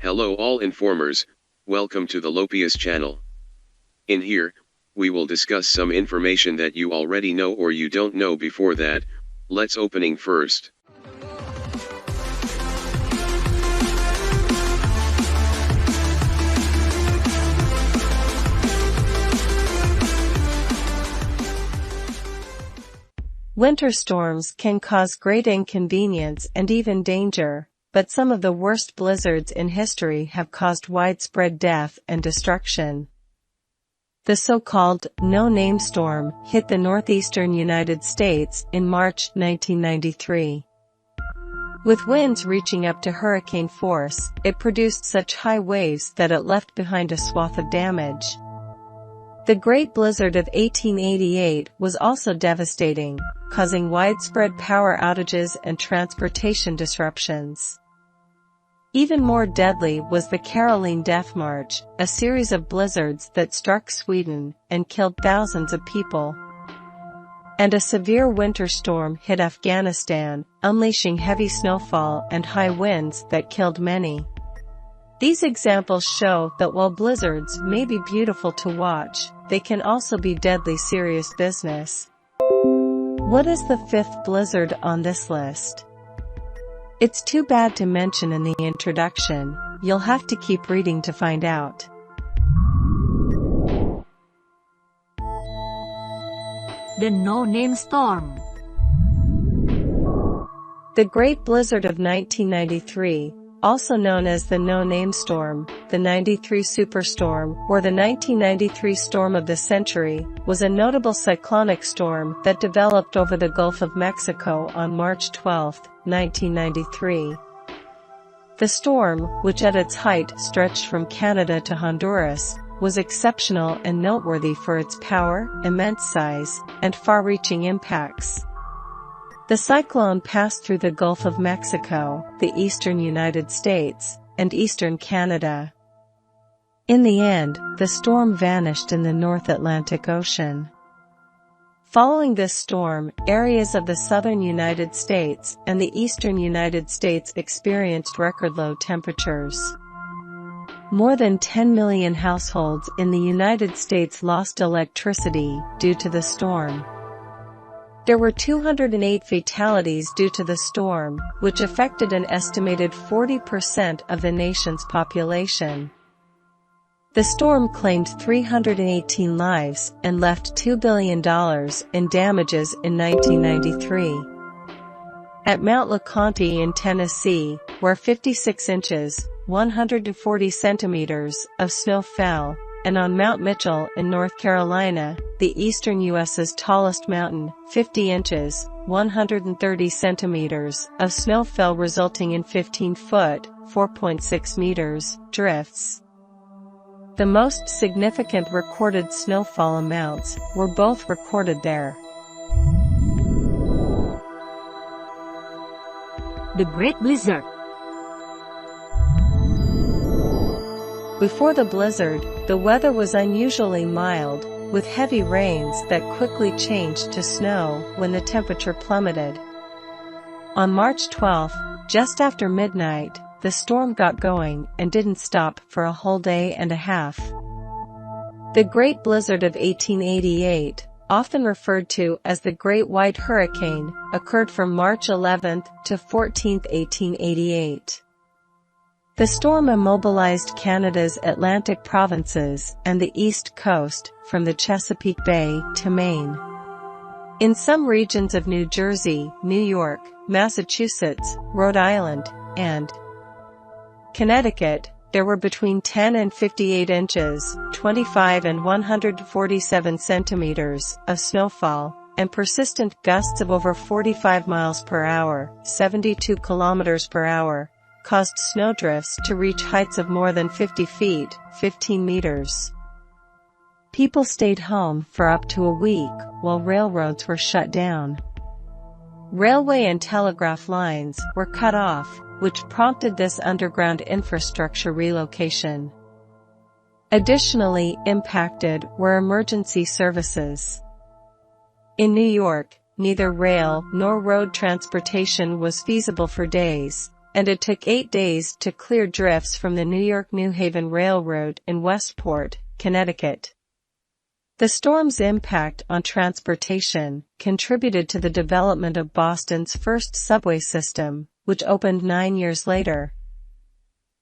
Hello all informers, welcome to the Lopius channel. In here, we will discuss some information that you already know or you don't know. Before that, let's opening first. Winter storms can cause great inconvenience and even danger, but some of the worst blizzards in history have caused widespread death and destruction. The so-called no-name storm hit the northeastern United States in March 1993. With winds reaching up to hurricane force, it produced such high waves that it left behind a swath of damage. The Great Blizzard of 1888 was also devastating, causing widespread power outages and transportation disruptions. Even more deadly was the Caroline Death March, a series of blizzards that struck Sweden and killed thousands of people. And a severe winter storm hit Afghanistan, unleashing heavy snowfall and high winds that killed many. These examples show that while blizzards may be beautiful to watch, they can also be deadly serious business. What is the fifth blizzard on this list? It's too bad to mention in the introduction, you'll have to keep reading to find out. The no-name storm. The Great Blizzard of 1993, also known as the no-name storm, the 93 superstorm, or the 1993 storm of the century, was a notable cyclonic storm that developed over the Gulf of Mexico on March 12, 1993. The storm, which at its height stretched from Canada to Honduras, was exceptional and noteworthy for its power, immense size, and far-reaching impacts. The cyclone passed through the Gulf of Mexico, the eastern United States, and eastern Canada. In the end, the storm vanished in the North Atlantic Ocean. Following this storm, areas of the southern United States and the eastern United States experienced record-low temperatures. More than 10 million households in the United States lost electricity due to the storm. There were 208 fatalities due to the storm, which affected an estimated 40% of the nation's population. The storm claimed 318 lives and left $2 billion in damages in 1993. At Mount LeConte in Tennessee, where 56 inches, 140 centimeters, of snow fell, and on Mount Mitchell in North Carolina, the eastern U.S.'s tallest mountain, 50 inches, 130 centimeters, of snow fell, resulting in 15-foot, 4.6 meters, drifts. The most significant recorded snowfall amounts were both recorded there. The Great Blizzard. Before the blizzard, the weather was unusually mild, with heavy rains that quickly changed to snow when the temperature plummeted. On March 12, just after midnight, the storm got going and didn't stop for a whole day and a half. The Great Blizzard of 1888, often referred to as the Great White Hurricane, occurred from March 11 to 14, 1888. The storm immobilized Canada's Atlantic provinces and the East Coast, from the Chesapeake Bay to Maine. In some regions of New Jersey, New York, Massachusetts, Rhode Island, and Connecticut, there were between 10 and 58 inches, 25 and 147 centimeters, of snowfall, and persistent gusts of over 45 miles per hour, 72 kilometers per hour, caused snowdrifts to reach heights of more than 50 feet, 15 meters. People stayed home for up to a week while railroads were shut down. Railway and telegraph lines were cut off, which prompted this underground infrastructure relocation. Additionally impacted were emergency services. In New York, neither rail nor road transportation was feasible for days, and it took 8 days to clear drifts from the New York-New Haven Railroad in Westport, Connecticut. The storm's impact on transportation contributed to the development of Boston's first subway system, which opened 9 years later.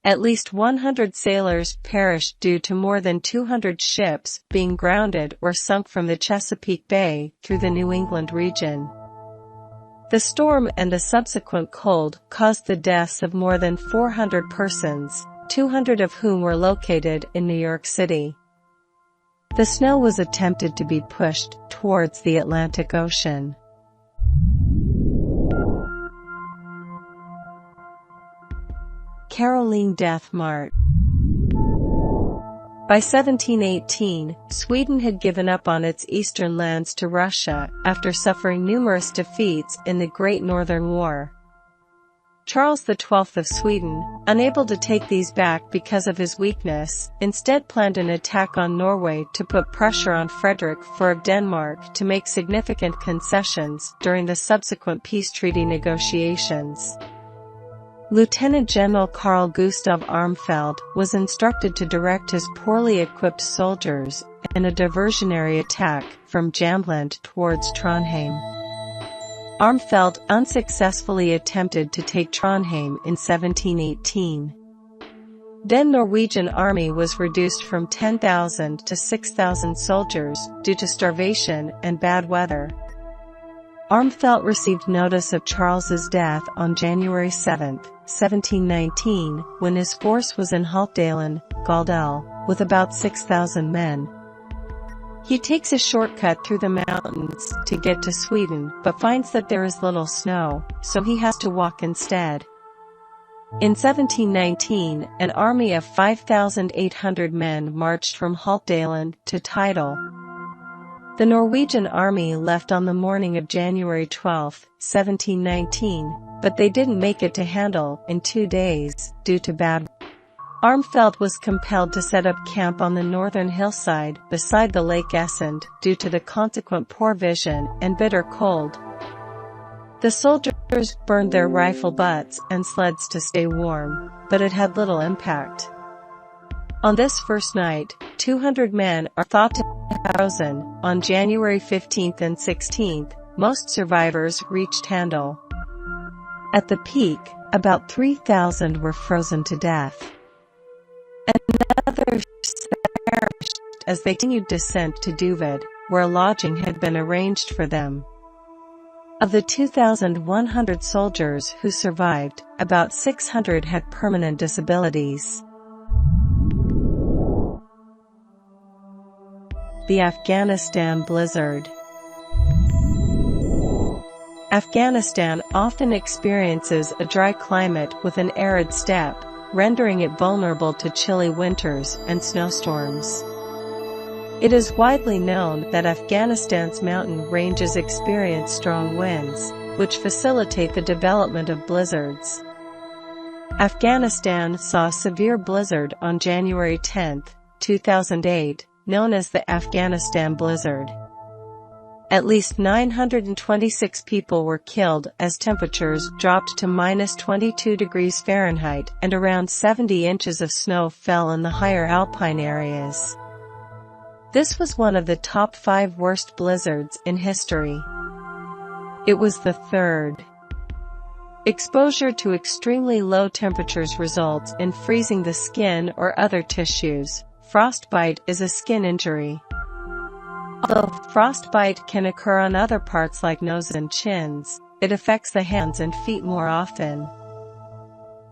At least 100 sailors perished due to more than 200 ships being grounded or sunk from the Chesapeake Bay through the New England region. The storm and the subsequent cold caused the deaths of more than 400 persons, 200 of whom were located in New York City. The snow was attempted to be pushed towards the Atlantic Ocean. Caroline death Mart. By 1718, Sweden had given up on its eastern lands to Russia after suffering numerous defeats in the Great Northern War. Charles XII of Sweden, unable to take these back because of his weakness, instead planned an attack on Norway to put pressure on Frederick IV of Denmark to make significant concessions during the subsequent peace treaty negotiations. Lieutenant General Carl Gustav Armfelt was instructed to direct his poorly equipped soldiers in a diversionary attack from Jamland towards Trondheim. Armfelt unsuccessfully attempted to take Trondheim in 1718. Then Norwegian army was reduced from 10,000 to 6,000 soldiers due to starvation and bad weather. Armfelt received notice of Charles's death on January 7, 1719, when his force was in Haltdalen, Galdel, with about 6,000 men. He takes a shortcut through the mountains to get to Sweden, but finds that there is little snow, so he has to walk instead. In 1719, an army of 5,800 men marched from Haltdalen to Tidal. The Norwegian army left on the morning of January 12, 1719, but they didn't make it to Handel in 2 days, due to bad weather. Armfelt was compelled to set up camp on the northern hillside beside the Lake Esund due to the consequent poor vision and bitter cold. The soldiers burned their rifle butts and sleds to stay warm, but it had little impact. On this first night, 200 men are thought to have frozen. On January 15th and 16th, most survivors reached Handel. At the peak, about 3,000 were frozen to death. Others perished as they continued descent to Duvid, where lodging had been arranged for them. Of the 2,100 soldiers who survived, about 600 had permanent disabilities. The Afghanistan Blizzard. Afghanistan often experiences a dry climate with an arid steppe, rendering it vulnerable to chilly winters and snowstorms. It is widely known that Afghanistan's mountain ranges experience strong winds, which facilitate the development of blizzards. Afghanistan saw a severe blizzard on January 10, 2008, known as the Afghanistan Blizzard. At least 926 people were killed as temperatures dropped to -22 degrees Fahrenheit and around 70 inches of snow fell in the higher alpine areas. This was one of the top 5 worst blizzards in history. It was the third. Exposure to extremely low temperatures results in freezing the skin or other tissues. Frostbite is a skin injury. Although frostbite can occur on other parts like nose and chins, it affects the hands and feet more often.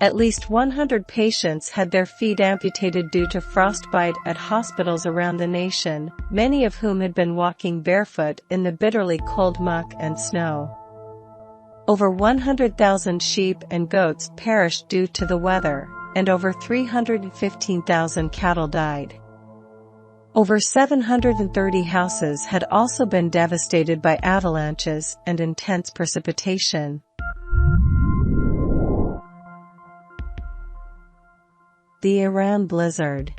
At least 100 patients had their feet amputated due to frostbite at hospitals around the nation, many of whom had been walking barefoot in the bitterly cold muck and snow. Over 100,000 sheep and goats perished due to the weather, and over 315,000 cattle died. Over 730 houses had also been devastated by avalanches and intense precipitation. The Iran Blizzard.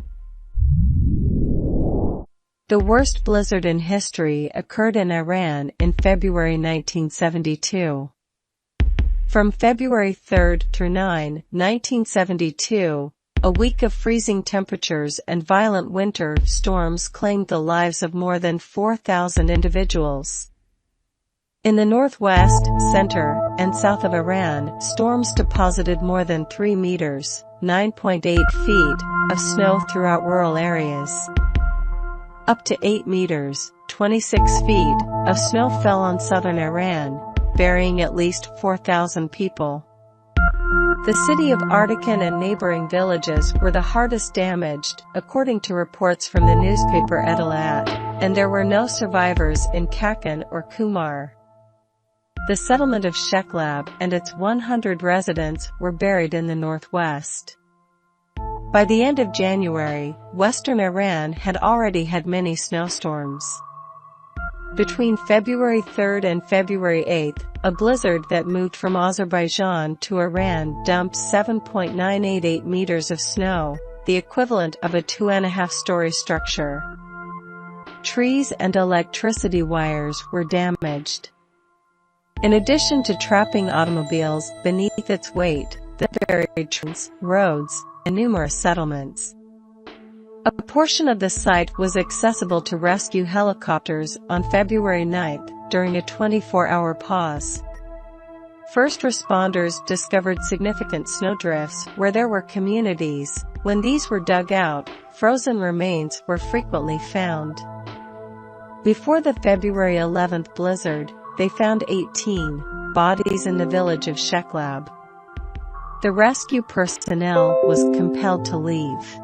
The worst blizzard in history occurred in Iran in February 1972. From February 3 through 9, 1972, a week of freezing temperatures and violent winter storms claimed the lives of more than 4,000 individuals. In the northwest, center, and south of Iran, storms deposited more than 3 meters, 9.8 feet, of snow throughout rural areas. Up to 8 meters, 26 feet, of snow fell on southern Iran, burying at least 4,000 people. The city of Ardakan and neighboring villages were the hardest damaged, according to reports from the newspaper Deadliest, and there were no survivors in Kakan or Kumar. The settlement of Sheklab and its 100 residents were buried in the northwest. By the end of January, western Iran had already had many snowstorms. Between February 3 and February 8, a blizzard that moved from Azerbaijan to Iran dumped 7.988 meters of snow, the equivalent of a 2.5-story structure. Trees and electricity wires were damaged. In addition to trapping automobiles beneath its weight, the buried trains, roads, and numerous settlements. A portion of the site was accessible to rescue helicopters on February 9 during a 24-hour pause. First responders discovered significant snowdrifts where there were communities. When these were dug out, frozen remains were frequently found. Before the February 11 blizzard, they found 18 bodies in the village of Sheklab. The rescue personnel was compelled to leave.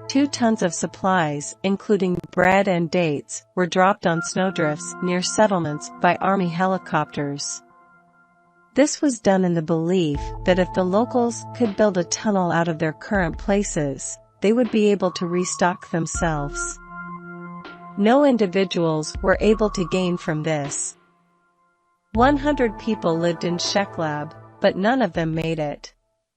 2 tons of supplies, including bread and dates, were dropped on snowdrifts near settlements by army helicopters. This was done in the belief that if the locals could build a tunnel out of their current places, they would be able to restock themselves. No individuals were able to gain from this. 100 people lived in Sheklab, but none of them made it.